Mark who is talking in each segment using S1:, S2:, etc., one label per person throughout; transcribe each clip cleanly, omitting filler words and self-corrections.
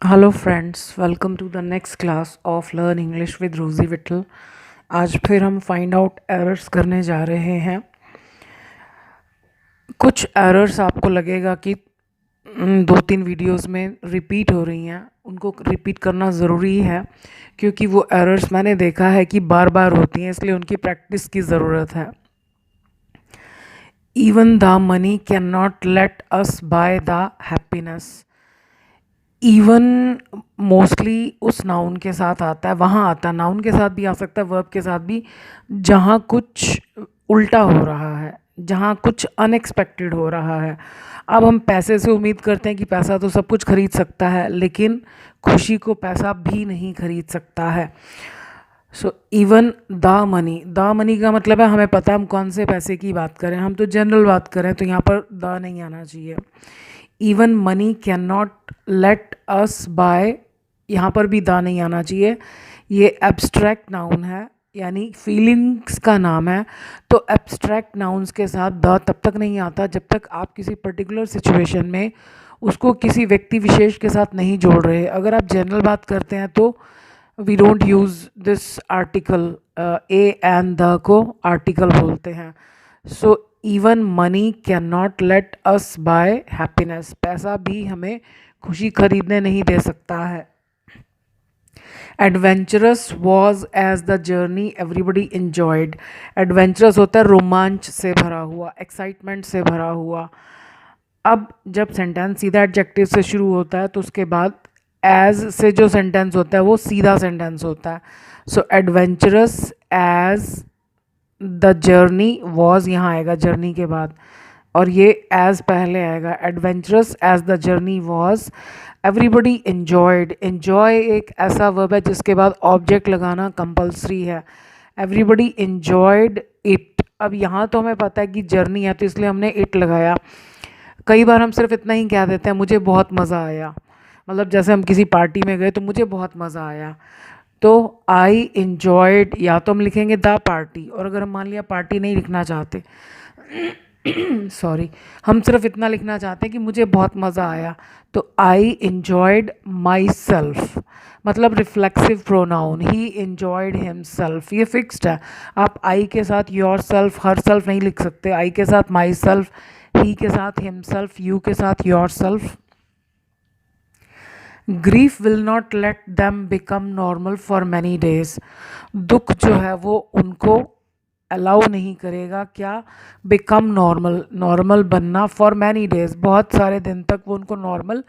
S1: Hello friends, welcome to the next class of learn English with Rosie विटल। आज फिर हम फाइंड आउट एरर्स करने जा रहे हैं। कुछ एरर्स आपको लगेगा कि दो तीन वीडियोस में रिपीट हो रही हैं, उनको रिपीट करना ज़रूरी है क्योंकि वो एरर्स मैंने देखा है कि बार बार होती हैं, इसलिए उनकी प्रैक्टिस की ज़रूरत है। Even the money can not let us by the happiness. Even mostly उस नाउन के साथ आता है, वहाँ आता है, नाउन के साथ भी आ सकता है, वर्ब के साथ भी, जहाँ कुछ उल्टा हो रहा है, जहाँ कुछ अनएक्सपेक्टेड हो रहा है। अब हम पैसे से उम्मीद करते हैं कि पैसा तो सब कुछ खरीद सकता है, लेकिन खुशी को पैसा भी नहीं खरीद सकता है। सो इवन द मनी का मतलब है हमें पता है हम कौन से पैसे की बात करें, हम तो जनरल बात करें, तो यहाँ पर द नहीं आना चाहिए। Even money can not let us buy, यहाँ पर भी दा नहीं आना चाहिए। ये एब्स्ट्रैक्ट नाउन है, यानी फीलिंग्स का नाम है, तो एब्स्ट्रैक्ट नाउन्स के साथ द तब तक नहीं आता जब तक आप किसी पर्टिकुलर सिचुएशन में उसको किसी व्यक्ति विशेष के साथ नहीं जोड़ रहे। अगर आप जनरल बात करते हैं तो we don't use this article, a and the को आर्टिकल बोलते हैं। So even money can not let us buy happiness, पैसा भी हमें खुशी खरीदने नहीं दे सकता है। Adventurous was as the journey everybody enjoyed. Adventurous होता है रोमांच से भरा हुआ, एक्साइटमेंट से भरा हुआ। अब जब सेंटेंस सीधा एडजेक्टिव से शुरू होता है तो उसके बाद एज से जो सेंटेंस होता है वो सीधा सेंटेंस होता है। So adventurous as the journey was यहाँ आएगा जर्नी के बाद, और ये एज पहले आएगा। Adventurous as the journey was, everybody enjoyed. Enjoy एक ऐसा वर्ब है जिसके बाद ऑब्जेक्ट लगाना कंपल्सरी है। Everybody enjoyed it. अब यहाँ तो हमें पता है कि जर्नी है तो इसलिए हमने इट लगाया। कई बार हम सिर्फ इतना ही कह देते हैं मुझे बहुत मज़ा आया, मतलब जैसे हम किसी पार्टी में गए तो मुझे बहुत मज़ा आया, तो आई इन्जॉयड, या तो हम लिखेंगे द पार्टी, और अगर हम मान लिया पार्टी नहीं लिखना चाहते सॉरी, हम सिर्फ इतना लिखना चाहते हैं कि मुझे बहुत मज़ा आया, तो आई इन्जॉयड माई सेल्फ, मतलब रिफ्लेक्सिव प्रोनाउन, ही इन्जॉयड हिमसेल्फ, ये फिक्स्ड है। आप आई के साथ योर सेल्फ, हर सेल्फ नहीं लिख सकते। आई के साथ माई सेल्फ, ही के साथ हिमसेल्फ, यू के साथ your self. Grief will not let them become normal for many days. दुख जो है वो उनको अलाउ नहीं करेगा, क्या, बिकम नॉर्मल, नॉर्मल बनना, फॉर मैनी डेज, बहुत सारे दिन तक वो उनको नॉर्मल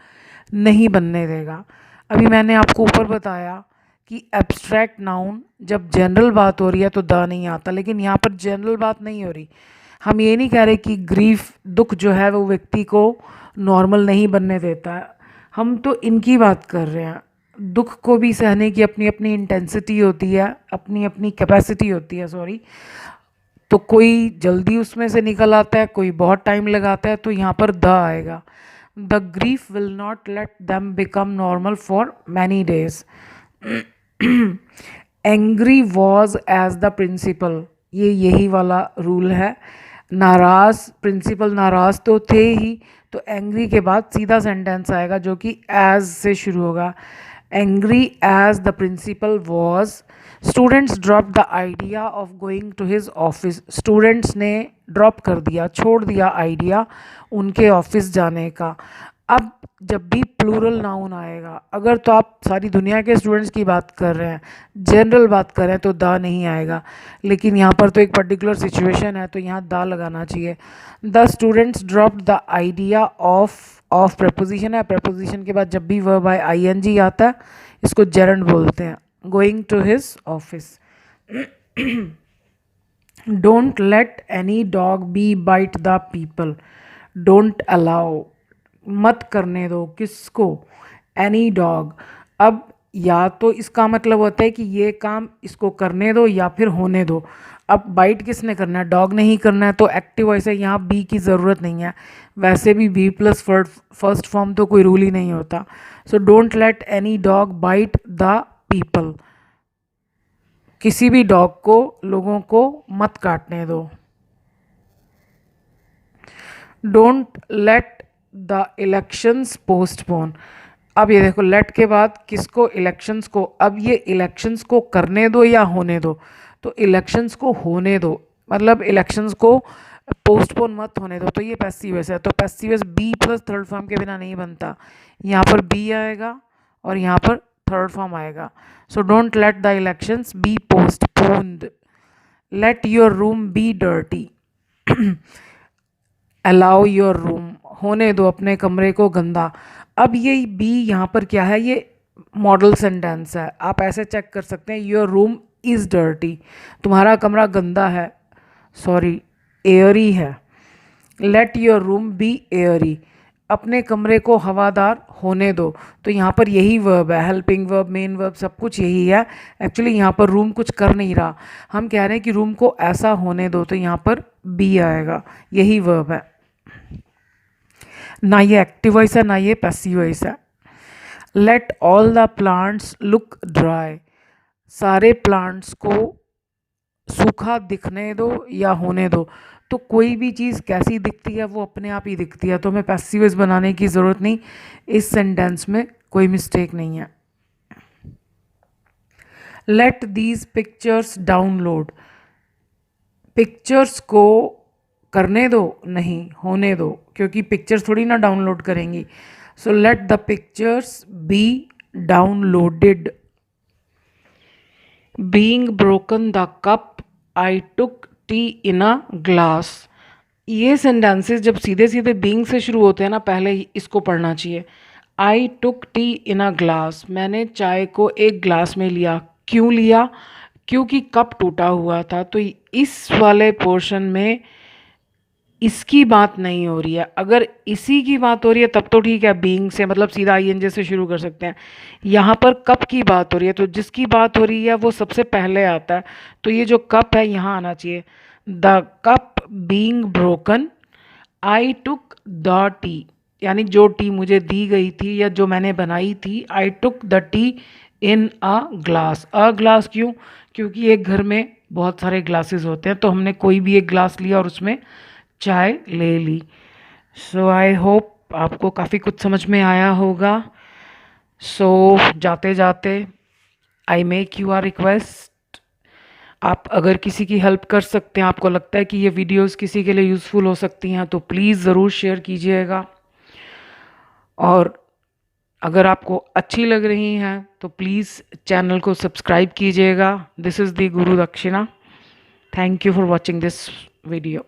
S1: नहीं बनने देगा। अभी मैंने आपको ऊपर बताया कि एब्स्ट्रैक्ट नाउन जब जनरल बात हो रही है तो द नहीं आता, लेकिन यहाँ पर जनरल बात नहीं हो रही। हम ये नहीं कह रहे कि ग्रीफ, दुख जो है वो व्यक्ति को नॉर्मल नहीं बनने देता है, हम तो इनकी बात कर रहे हैं। दुख को भी सहने की अपनी अपनी इंटेंसिटी होती है, अपनी अपनी कैपेसिटी होती है, सॉरी। तो कोई जल्दी उसमें से निकल आता है, कोई बहुत टाइम लगाता है, तो यहाँ पर द आएगा। The grief will not let them become normal for many days. Angry was as the principal, ये यही वाला रूल है। नाराज, प्रिंसिपल नाराज तो थे ही, तो एंग्री के बाद सीधा सेंटेंस आएगा जो कि एज से शुरू होगा। Angry as the principal was. Students drop the idea of going to his office. Students ने ड्रॉप कर दिया, छोड़ दिया आइडिया उनके ऑफिस जाने का। अब जब भी प्लूरल नाउन आएगा, अगर तो आप सारी दुनिया के स्टूडेंट्स की बात कर रहे हैं, जनरल बात कर रहे हैं, तो द नहीं आएगा, लेकिन यहाँ पर तो एक पर्टिकुलर सिचुएशन है तो यहाँ द लगाना चाहिए। The students dropped the idea of preposition है, प्रपोजिशन के बाद जब भी वर्ब आए आईएनजी आता है, इसको जेरंड बोलते हैं। Going to his office. Don't let any dog be bite the people. Don't allow, मत करने दो, किसको, एनी डॉग। अब या तो इसका मतलब होता है कि ये काम इसको करने दो या फिर होने दो। अब बाइट किसने करना है, डॉग नहीं करना है, तो एक्टिव वॉइस है, यहाँ बी की ज़रूरत नहीं है। वैसे भी बी प्लस फर्स्ट फॉर्म तो कोई रूल ही नहीं होता। So don't let any dog bite the people, किसी भी डॉग को, लोगों को मत काटने दो। Don't let the elections postpone. अब ये देखो लेट के बाद किसको, इलेक्शंस को। अब ये इलेक्शंस को करने दो या होने दो, तो इलेक्शंस को होने दो, मतलब इलेक्शंस को पोस्टपोन मत होने दो, तो ये पैसिव वॉइस है। तो passive voice be plus third form के बिना नहीं बनता। यहाँ पर बी आएगा और यहाँ पर थर्ड फॉर्म आएगा। So don't let the elections be postponed, let your room be dirty, allow your room, होने दो अपने कमरे को गंदा। अब ये बी यहाँ पर क्या है, ये मॉडल सेंटेंस है, आप ऐसे चेक कर सकते हैं, योर रूम इज़ डर्टी, तुम्हारा कमरा गंदा है, सॉरी एयरी है। Let your room be airy, अपने कमरे को हवादार होने दो, तो यहाँ पर यही वर्ब है, हेल्पिंग वर्ब, मेन वर्ब, सब कुछ यही है। एक्चुअली यहाँ पर रूम कुछ कर नहीं रहा, हम कह रहे हैं कि रूम को ऐसा होने दो, तो यहाँ पर बी आएगा, यही वर्ब है। ना ये एक्टिव वॉइस है ना ये पैसिव वॉइस है। Let all the plants look dry, सारे प्लांट्स को सूखा दिखने दो या होने दो, तो कोई भी चीज़ कैसी दिखती है वो अपने आप ही दिखती है, तो हमें पैसिव वॉइस बनाने की ज़रूरत नहीं, इस सेंटेंस में कोई मिस्टेक नहीं है। Let these pictures download, pictures को करने दो नहीं होने दो, क्योंकि पिक्चर्स थोड़ी ना डाउनलोड करेंगी। So let the pictures be downloaded. Being broken the cup I took T in a glass, ये सेंटेंसेस जब सीधे सीधे बीइंग से शुरू होते हैं ना, पहले ही इसको पढ़ना चाहिए। आई टुक टी इन अ ग्लास, मैंने चाय को एक ग्लास में लिया। क्यों लिया? क्योंकि कप टूटा हुआ था। तो इस वाले पोर्शन में इसकी बात नहीं हो रही है, अगर इसी की बात हो रही है तब तो ठीक है, बीइंग से मतलब सीधा आईएनजी से शुरू कर सकते हैं। यहाँ पर कप की बात हो रही है, तो जिसकी बात हो रही है वो सबसे पहले आता है, तो ये जो कप है यहाँ आना चाहिए। The cup being broken I took the T, यानी जो टी मुझे दी गई थी या जो मैंने बनाई थी, I took the tea in a glass. A glass क्यों? क्योंकि एक घर में बहुत सारे ग्लासेस होते हैं, तो हमने कोई भी एक ग्लास लिया और उसमें चाय ले ली। सो आई होप आपको काफ़ी कुछ समझ में आया होगा। सो जाते जाते I make you our request, आप अगर किसी की हेल्प कर सकते हैं, आपको लगता है कि ये वीडियोस किसी के लिए यूज़फुल हो सकती हैं, तो प्लीज़ ज़रूर शेयर कीजिएगा। और अगर आपको अच्छी लग रही हैं तो प्लीज़ चैनल को सब्सक्राइब कीजिएगा। दिस इज़ द गुरु दक्षिणा। Thank you for watching this video.